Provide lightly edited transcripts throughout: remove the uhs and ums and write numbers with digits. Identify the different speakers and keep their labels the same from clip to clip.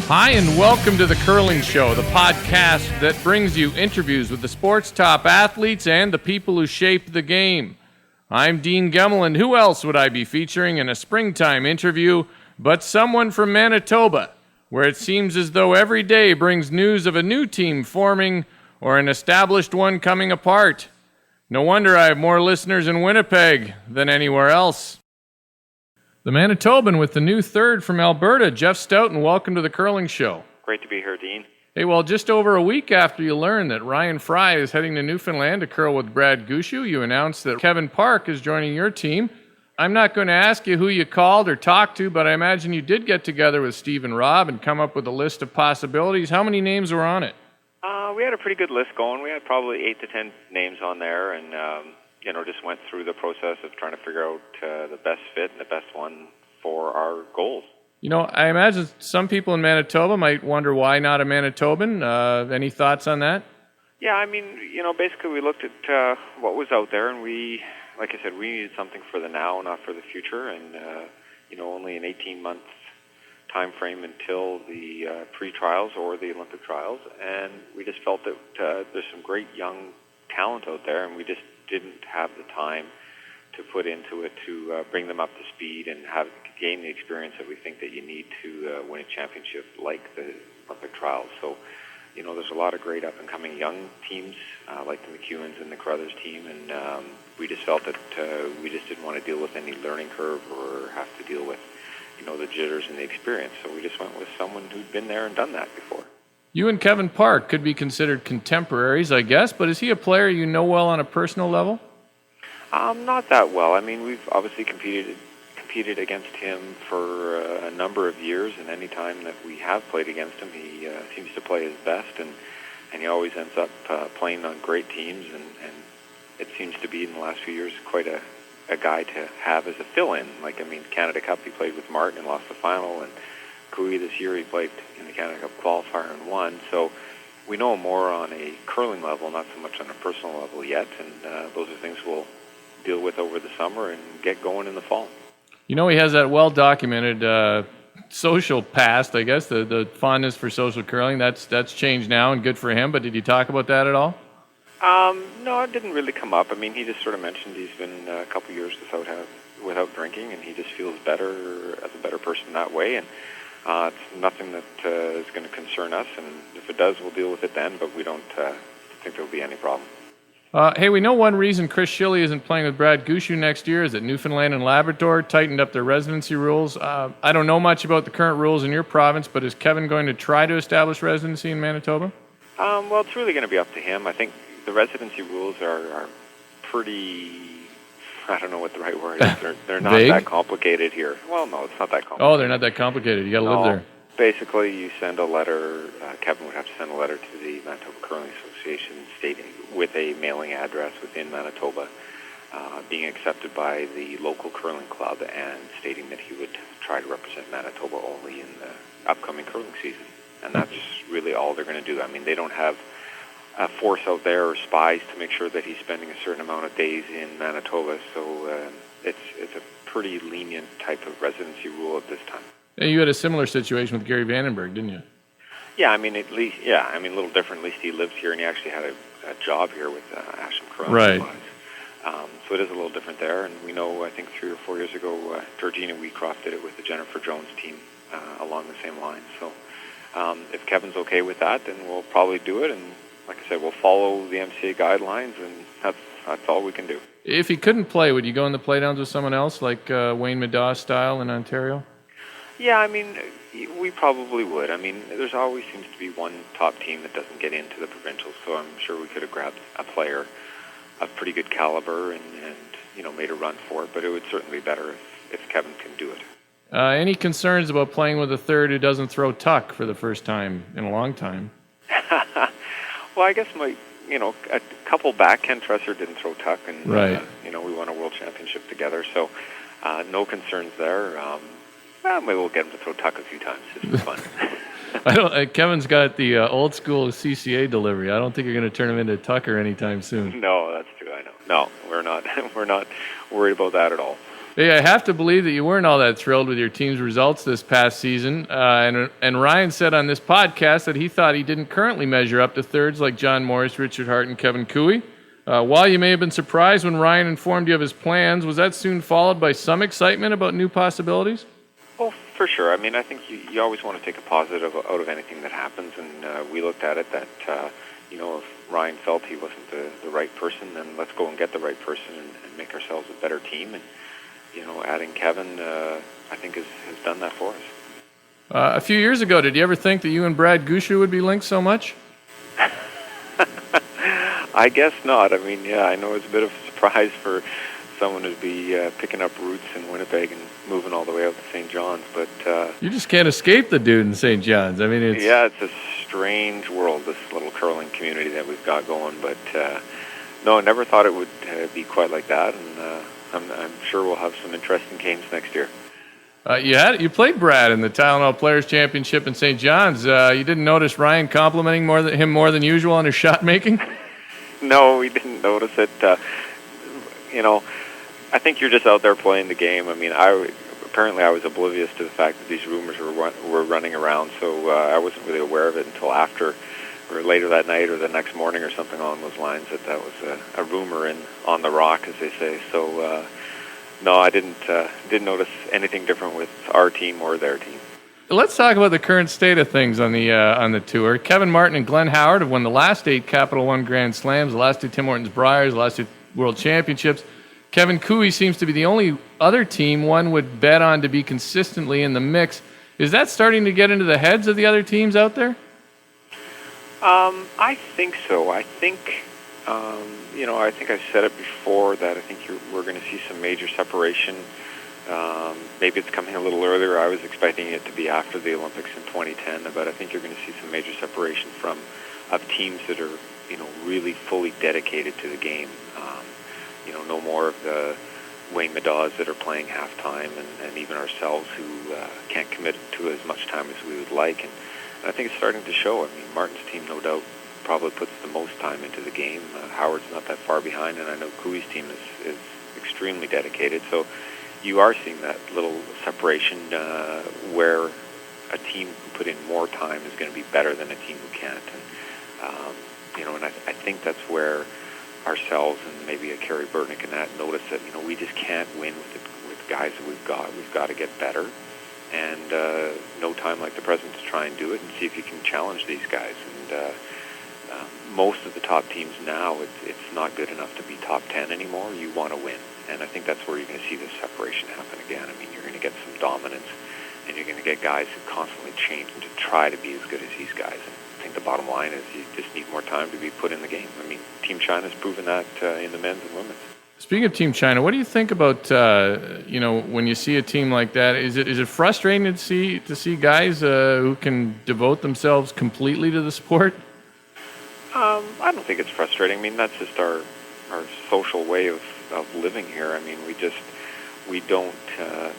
Speaker 1: Hi, and welcome to The Curling Show, the podcast that brings you interviews with the sport's top athletes and the people who shape the game. I'm Dean Gemmel, and who else would I be featuring in a springtime interview but someone from Manitoba, where it seems as though every day brings news of a new team forming or an established one coming apart. No wonder I have more listeners in Winnipeg than anywhere else. The Manitoban with the new third from Alberta, Jeff Stoughton. Welcome to the Curling Show.
Speaker 2: Great to be here, Dean.
Speaker 1: Hey, well, just over a week after you learned that Ryan Fry is heading to Newfoundland to curl with Brad Gushue, you announced that Kevin Park is joining your team. I'm not going to ask you who you called or talked to, but I imagine you did get together with Steve and Rob and come up with a list of possibilities. How many names were on it?
Speaker 2: We had a pretty good list going. We had probably 8 to 10 names on there, and just went through the process of trying to figure out the best fit and the best one for our goals.
Speaker 1: You know, I imagine some people in Manitoba might wonder why not a Manitoban. Any thoughts on that?
Speaker 2: Yeah, I mean, basically we looked at what was out there, and like I said, we needed something for the now, not for the future, and only an 18-month time frame until the pre-trials or the Olympic trials, and we just felt that there's some great young talent out there, and we just didn't have the time to put into it to bring them up to speed and gain the experience that we think that you need to win a championship like the Olympic trials. So, there's a lot of great up-and-coming young teams like the McEwens and the Carruthers team, and we just felt that we just didn't want to deal with any learning curve or have to deal with, the jitters and the experience. So we just went with someone who'd been there and done that before.
Speaker 1: You and Kevin Park could be considered contemporaries, I guess, but is he a player you know well on a personal level?
Speaker 2: Not that well. I mean, we've obviously competed against him for a number of years, and any time that we have played against him, he seems to play his best, and he always ends up playing on great teams, and it seems to be in the last few years quite a guy to have as a fill-in. Canada Cup, he played with Martin and lost the final, and Kui this year he played in the Canada Cup qualifier and won. So we know him more on a curling level, not so much on a personal level yet, and those are things we'll deal with over the summer and get going in the fall.
Speaker 1: He has that well-documented social past, I guess, the fondness for social curling. That's changed now and good for him, but did you talk about that at all?
Speaker 2: No, it didn't really come up. I mean, he just sort of mentioned he's been a couple years without drinking, and he just feels better as a better person that way, and it's nothing that is going to concern us, and if it does, we'll deal with it then, but we don't think there'll be any problem.
Speaker 1: Hey, we know one reason Chris Shilley isn't playing with Brad Gushue next year is that Newfoundland and Labrador tightened up their residency rules. I don't know much about the current rules in your province, but is Kevin going to try to establish residency in Manitoba?
Speaker 2: Well, it's really going to be up to him. I think the residency rules are pretty, I don't know what the right word is. They're not that complicated here. Well, no, it's not that complicated.
Speaker 1: Oh, they're not that complicated. You got to live there.
Speaker 2: Basically, you send a letter, Kevin would have to send a letter to the Manitoba Curling Association stating with a mailing address within Manitoba, being accepted by the local curling club, and stating that he would try to represent Manitoba only in the upcoming curling season. And that's really all they're going to do. I mean, they don't have a force out there or spies to make sure that he's spending a certain amount of days in Manitoba, so it's a pretty lenient type of residency rule at this time.
Speaker 1: And you had a similar situation with Gary Vandenberg, didn't you?
Speaker 2: Yeah, a little different. At least he lived here, and he actually had a job here with Asham Curling.
Speaker 1: Right.
Speaker 2: So it is a little different there, and we know, I think 3 or 4 years ago, Georgina Wheatcroft did it with the Jennifer Jones team along the same lines. So if Kevin's okay with that, then we'll probably do it, and like I said, we'll follow the MCA guidelines, and that's all we can do.
Speaker 1: If he couldn't play, would you go in the playdowns with someone else, like Wayne Middaugh style in Ontario?
Speaker 2: Yeah, I mean, we probably would. I mean, there's always seems to be one top team that doesn't get into the provincials, so I'm sure we could have grabbed a player of pretty good caliber and made a run for it, but it would certainly be better if Kevin can do it.
Speaker 1: Any concerns about playing with a third who doesn't throw tuck for the first time in a long time?
Speaker 2: Well, I guess a couple back, Ken Tresser didn't throw tuck, and
Speaker 1: right.
Speaker 2: We won a world championship together, so no concerns there. Maybe we'll get him to throw tuck a few times. It's fun.
Speaker 1: Kevin's got the old school CCA delivery. I don't think you're going to turn him into Tucker anytime soon.
Speaker 2: No, that's true. I know. No, we're not. We're not worried about that at all.
Speaker 1: Hey, I have to believe that you weren't all that thrilled with your team's results this past season. And Ryan said on this podcast that he thought he didn't currently measure up to thirds like John Morris, Richard Hart, and Kevin Cooey. While you may have been surprised when Ryan informed you of his plans, was that soon followed by some excitement about new possibilities?
Speaker 2: Oh, for sure. I mean, I think you always want to take a positive out of anything that happens, and we looked at it that, if Ryan felt he wasn't the right person, then let's go and get the right person and make ourselves a better team. And adding Kevin, I think, has done that for us.
Speaker 1: A few years ago, did you ever think that you and Brad Gusher would be linked so much?
Speaker 2: I guess not. I mean, yeah, I know it's a bit of a surprise for someone to be picking up roots in Winnipeg and moving all the way out to St. John's, but...
Speaker 1: you just can't escape the dude in St. John's. I mean, it's...
Speaker 2: Yeah, it's a strange world, this little curling community that we've got going, but no, I never thought it would be quite like that, and I'm sure we'll have some interesting games next year.
Speaker 1: You played Brad in the Tylenol Players Championship in St. John's. You didn't notice Ryan complimenting him more than usual on his shot making?
Speaker 2: No, we didn't notice it. I think you're just out there playing the game. I mean, apparently I was oblivious to the fact that these rumors were running around, so I wasn't really aware of it until after, or later that night, or the next morning, or something along those lines. That was a rumor on the rock, as they say. So no, I didn't notice anything different with our team or their team.
Speaker 1: Let's talk about the current state of things on the tour. Kevin Martin and Glenn Howard have won the last 8 Capital One Grand Slams, the last 2 Tim Hortons Briars, the last 2 World Championships. Kevin Cooey seems to be the only other team one would bet on to be consistently in the mix. Is that starting to get into the heads of the other teams out there?
Speaker 2: I think so. I think, I think I've said it before that I think we're going to see some major separation. Maybe it's coming a little earlier. I was expecting it to be after the Olympics in 2010, but I think you're going to see some major separation of teams that are, really fully dedicated to the game. No more of the Wayne Medaws that are playing half-time, and even ourselves who can't commit to as much time as we would like. And I think it's starting to show. I mean, Martin's team, no doubt, probably puts the most time into the game. Howard's not that far behind, and I know Cooey's team is extremely dedicated. So you are seeing that little separation where a team who put in more time is going to be better than a team who can't. And, and I think that's where ourselves and maybe a Kerry Burnick and that notice that, we just can't win with guys that we've got. We've got to get better. And no time like the present to try and do it and see if you can challenge these guys. And most of the top teams now, it's not good enough to be top 10 anymore. You want to win. And I think that's where you're going to see this separation happen again. I mean, you're going to get some dominance, and you're going to get guys who constantly change and to try to be as good as these guys. And I think the bottom line is you just need more time to be put in the game. I mean, Team China's proven that in the men's and women's.
Speaker 1: Speaking of Team China, what do you think about when you see a team like that? Is it frustrating to see guys who can devote themselves completely to the sport?
Speaker 2: I don't think it's frustrating. I mean, that's just our social way of living here. I mean, we don't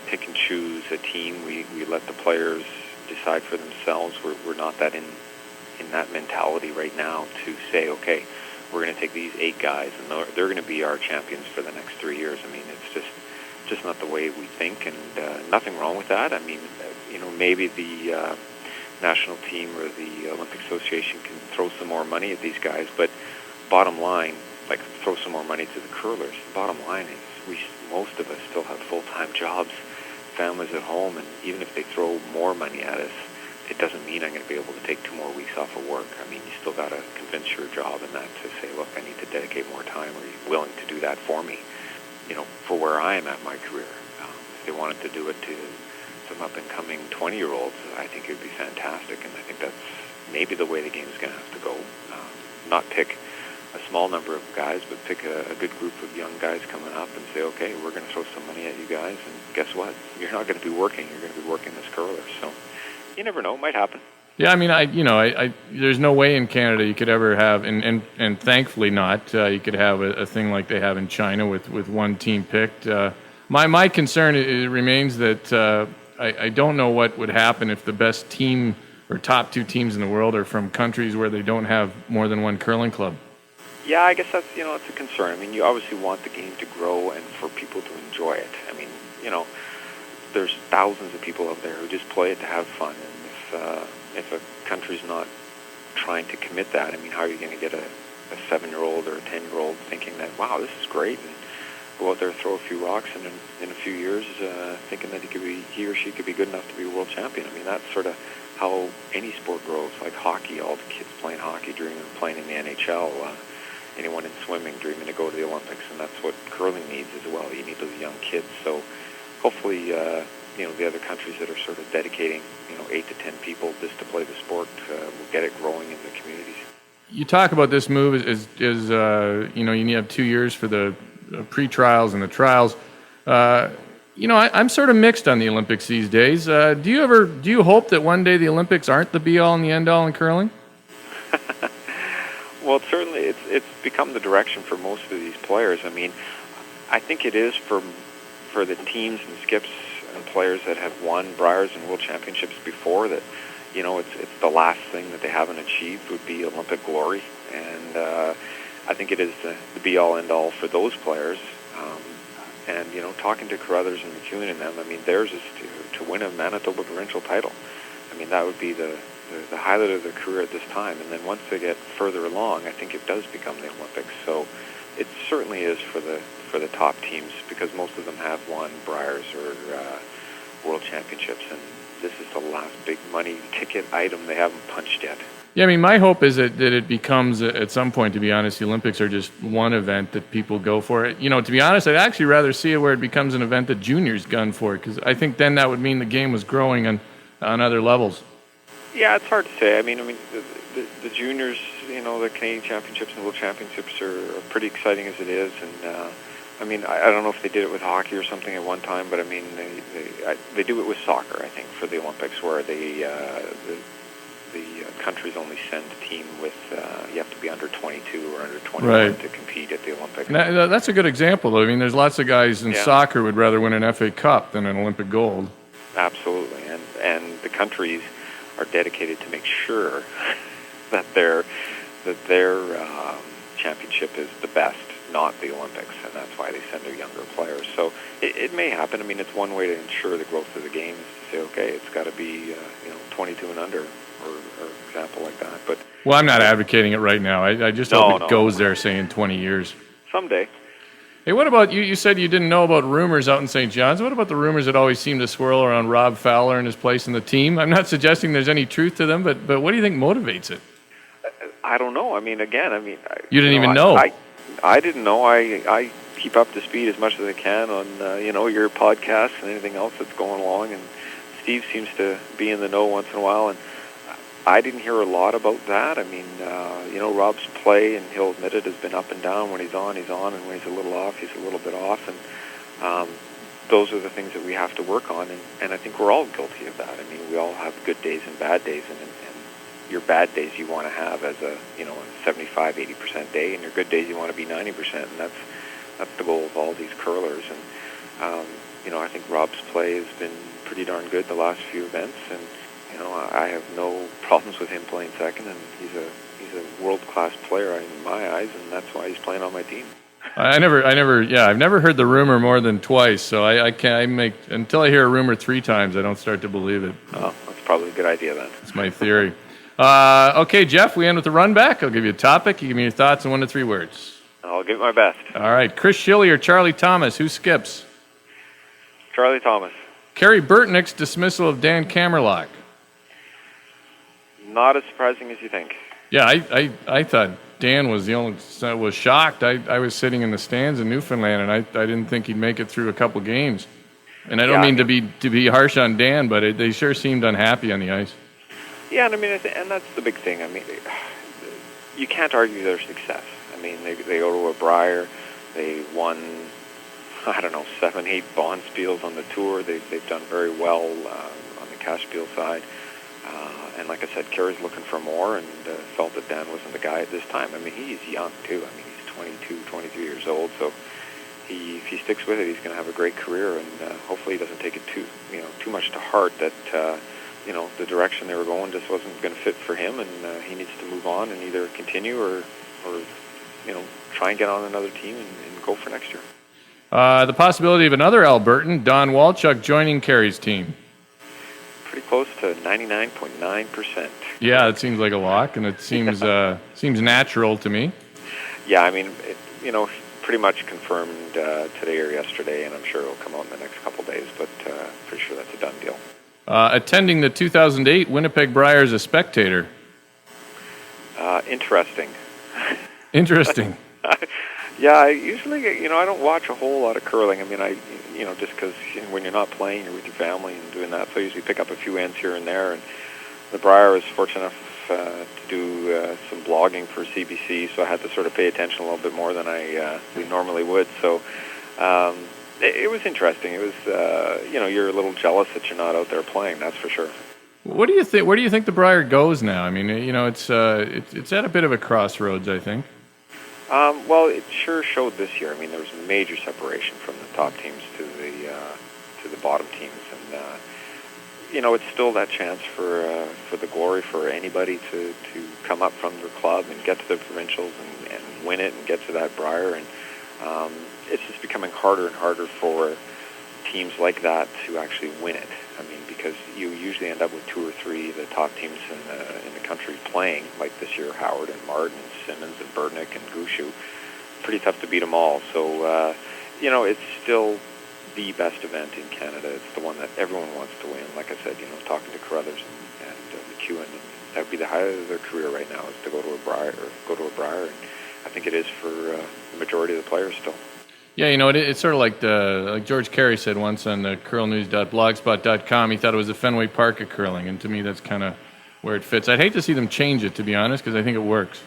Speaker 2: pick and choose a team. We let the players decide for themselves. We're not that in that mentality right now to say, okay, we're going to take these 8 guys and they're going to be our champions for the next 3 years. I mean, it's just not the way we think, and nothing wrong with that. I mean, maybe the national team or the Olympic Association can throw some more money at these guys, but bottom line, like throw some more money to the curlers. The bottom line is most of us still have full-time jobs, families at home, and even if they throw more money at us, it doesn't mean I'm going to be able to take 2 more weeks off of work. I mean, you still got to convince your job and that to say, look, I need to dedicate more time. Are you willing to do that for me? For where I am at my career. If they wanted to do it to some up-and-coming 20-year-olds, I think it would be fantastic, and I think that's maybe the way the game is going to have to go. Not pick a small number of guys, but pick a good group of young guys coming up and say, okay, we're going to throw some money at you guys, and guess what? You're not going to be working. You're going to be working as curlers. So you never know. It might happen. Yeah,
Speaker 1: I mean, I there's no way in Canada you could ever have, and thankfully not, you could have a thing like they have in China with one team picked. My concern remains that I don't know what would happen if the best team or top 2 teams in the world are from countries where they don't have more than one curling club.
Speaker 2: Yeah, I guess that's it's a concern. I mean, you obviously want the game to grow and for people to enjoy it. I mean, there's thousands of people out there who just play it to have fun. And if a country's not trying to commit that, I mean, how are you going to get a 7-year-old or a 10-year-old thinking that, wow, this is great, and go out there, throw a few rocks, and in a few years, thinking that he or she could be good enough to be a world champion. I mean, that's sort of how any sport grows. Like hockey, all the kids playing hockey dreaming of playing in the NHL. Anyone in swimming dreaming to go to the Olympics, and that's what curling needs as well. You need those young kids. So hopefully, the other countries that are sort of dedicating, 8 to 10 people just to play the sport will get it growing in the communities.
Speaker 1: You talk about this move as you need to have 2 years for the pre-trials and the trials. I'm sort of mixed on the Olympics these days. Do you hope that one day the Olympics aren't the be-all and the end-all in curling?
Speaker 2: Well, certainly it's become the direction for most of these players. I mean, I think it is for the teams and skips and players that have won Briars and World Championships before that, it's the last thing that they haven't achieved would be Olympic glory. And I think it is the be-all, end-all for those players. And, talking to Carruthers and McEwen and them, I mean, theirs is to win a Manitoba provincial title. I mean, that would be the highlight of their career at this time. And then once they get further along, I think it does become the Olympics. So it certainly is for the top teams, because most of them have won Briars or World Championships, and this is the last big money ticket item they haven't punched yet.
Speaker 1: Yeah, I mean, my hope is that it becomes, at some point, to be honest, the Olympics are just one event that people go for it. To be honest, I'd actually rather see it where it becomes an event that juniors gun for it, because I think then that would mean the game was growing on other levels. Yeah,
Speaker 2: it's hard to say. I mean, the juniors, the Canadian Championships and World Championships are pretty exciting as it is, and I don't know if they did it with hockey or something at one time, but I mean, they do it with soccer, I think, for the Olympics, where the countries only send a team with, you have to be under 22 or under 21 to compete at the Olympics.
Speaker 1: That's a good example, though. I mean, there's lots of guys in soccer would rather win an FA Cup than an Olympic gold.
Speaker 2: Absolutely, and the countries are dedicated to make sure that their championship is the best, not the Olympics, and that's why they send their younger players. So it may happen. I mean, it's one way to ensure the growth of the game is to say, okay, it's got to be 22 and under, or example like that. But
Speaker 1: well, I'm not advocating it right now. I just hope it goes there, say, in 20 years.
Speaker 2: Someday.
Speaker 1: Hey, what about you? You said you didn't know about rumors out in St. John's. What about the rumors that always seem to swirl around Rob Fowler and his place in the team? I'm not suggesting there's any truth to them, but what do you think motivates it?
Speaker 2: I don't know.
Speaker 1: You didn't even know.
Speaker 2: I didn't know. I keep up to speed as much as I can on your podcasts and anything else that's going along, and Steve seems to be in the know once in a while, and I didn't hear a lot about that. I mean, Rob's play, and he'll admit it, has been up and down. When he's on, and when he's a little off, he's a little bit off, and those are the things that we have to work on, and I think we're all guilty of that. I mean, we all have good days and bad days, and your bad days you want to have as a 75, 80% day, and your good days you want to be 90%, and that's the goal of all these curlers. And I think Rob's play has been pretty darn good the last few events, and I have no problems with him playing second, and he's a world-class player in my eyes, and that's why he's playing on my team. I've
Speaker 1: never heard the rumor more than twice, so until I hear a rumor 3 times, I don't start to believe it.
Speaker 2: Oh, that's probably a good idea then.
Speaker 1: That's my theory. Okay, Jeff, we end with the run back. I'll give you a topic. You give me your thoughts in 1 to 3 words.
Speaker 2: I'll give my best.
Speaker 1: All right, Chris Schilly or Charlie Thomas, who skips?
Speaker 2: Charlie Thomas.
Speaker 1: Kerry Burtnick's dismissal of Dan Kamerlock.
Speaker 2: Not as surprising as you think.
Speaker 1: Yeah, I thought Dan was was shocked. I was sitting in the stands in Newfoundland, and I didn't think he'd make it through a couple games. And I don't mean to be harsh on Dan, but they sure seemed unhappy on the ice.
Speaker 2: Yeah, and and that's the big thing. I mean, you can't argue their success. I mean, they go to a Brier, they won 7, 8 Bonspiels on the tour. They've done very well on the Cashspiel side. And like I said, Kerry's looking for more, and felt that Dan wasn't the guy at this time. I mean, he's young too. I mean, he's 22, 23 years old. So if he sticks with it, he's going to have a great career. And hopefully, he doesn't take it too much to heart that the direction they were going just wasn't going to fit for him, and he needs to move on and either continue or try and get on another team and go for next year.
Speaker 1: The possibility of another Albertan, Don Walchuk, joining Carey's team.
Speaker 2: Pretty close to 99.9%.
Speaker 1: Yeah, it seems like a lock, and it seems seems natural to me.
Speaker 2: Yeah, I mean, pretty much confirmed today or yesterday, and I'm sure it'll come out in the next couple days, but pretty sure that's a done deal.
Speaker 1: Attending the 2008 Winnipeg Briar as a spectator.
Speaker 2: Interesting.
Speaker 1: Interesting.
Speaker 2: Yeah, I usually, I don't watch a whole lot of curling. I mean, just because when you're not playing, you're with your family and doing that, so I usually pick up a few ends here and there. And the Briar was fortunate enough to do some blogging for CBC, so I had to sort of pay attention a little bit more than I normally would. So it was interesting. It was, you're a little jealous that you're not out there playing, that's for sure.
Speaker 1: What do you think? Where do you think the Briar goes now? I mean, it's at a bit of a crossroads, I think.
Speaker 2: Well, it sure showed this year. I mean, there was major separation from the top teams to the bottom teams, and it's still that chance for the glory for anybody to come up from their club and get to the provincials and win it and get to that Briar, and it's just becoming harder and harder for teams like that to actually win it. I mean, because you usually end up with two or three of the top teams in the country playing, like this year Howard and Martin and Simmons and Burnick and Gushu. Pretty tough to beat them all. So, it's still the best event in Canada. It's the one that everyone wants to win. Like I said, talking to Carruthers and McEwen, and that would be the highlight of their career right now, is to go to a Briar. And I think it is for the majority of the players still.
Speaker 1: Yeah, it's sort of like George Carey said once on the curlnews.blogspot.com. He thought it was the Fenway Park of curling, and to me that's kind of where it fits. I'd hate to see them change it, to be honest, because I think it works.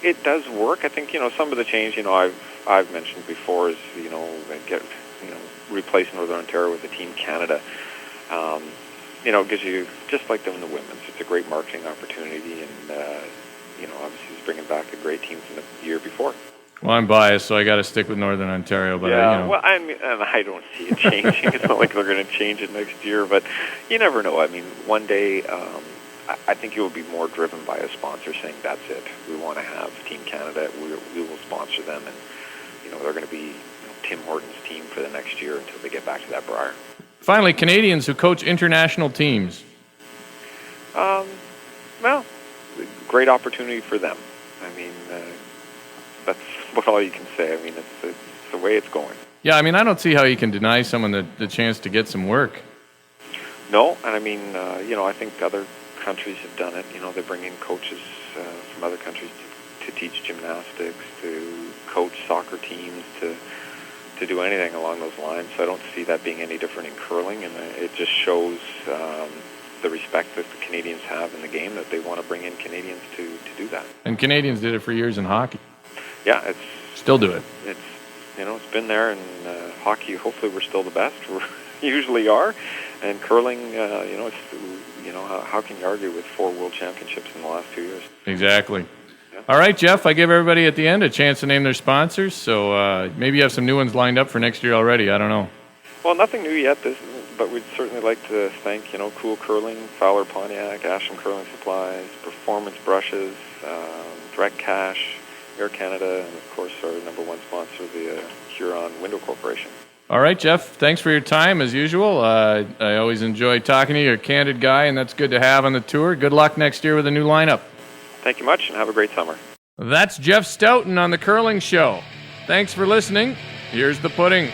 Speaker 2: It does work. I think some of the change I've mentioned before is replace Northern Ontario with a Team Canada. It gives you, just like in the women's, it's a great marketing opportunity, and obviously it's bringing back a great team from the year before.
Speaker 1: Well, I'm biased, so I got to stick with Northern Ontario. But
Speaker 2: yeah, well, I don't see it changing. It's not like they're going to change it next year, but you never know. I mean, one day, I think it will be more driven by a sponsor saying, "That's it. We want to have Team Canada. We will sponsor them," and they're going to be Tim Horton's team for the next year until they get back to that Briar.
Speaker 1: Finally, Canadians who coach international teams.
Speaker 2: Well, great opportunity for them. I mean, that's what all you can say. I mean, it's the way it's going.
Speaker 1: Yeah, I mean, I don't see how you can deny someone the chance to get some work.
Speaker 2: No, and I mean, I think other countries have done it. They bring in coaches from other countries to teach gymnastics, to coach soccer teams, to do anything along those lines. So I don't see that being any different in curling, and it just shows the respect that the Canadians have in the game, that they want to bring in Canadians to do that.
Speaker 1: And Canadians did it for years in hockey.
Speaker 2: Yeah, it's
Speaker 1: still do it.
Speaker 2: It's it's been there, and hockey. Hopefully, we're still the best. We usually are, and curling. It's how can you argue with 4 world championships in the last 2 years?
Speaker 1: Exactly. Yeah. All right, Jeff. I give everybody at the end a chance to name their sponsors. So maybe you have some new ones lined up for next year already. I don't know.
Speaker 2: Well, nothing new yet. But we'd certainly like to thank Cool Curling, Fowler Pontiac, Asham Curling Supplies, Performance Brushes, Direct Cash, Air Canada, and of course our number one sponsor, the Huron Window Corporation. All
Speaker 1: right, Jeff, thanks for your time as usual. I always enjoy talking to you. You're a candid guy, and that's good to have on the tour. Good luck next year with a new lineup.
Speaker 2: Thank you much, and have a great summer.
Speaker 1: That's Jeff Stoughton on The Curling Show. Thanks for listening. Here's the pudding.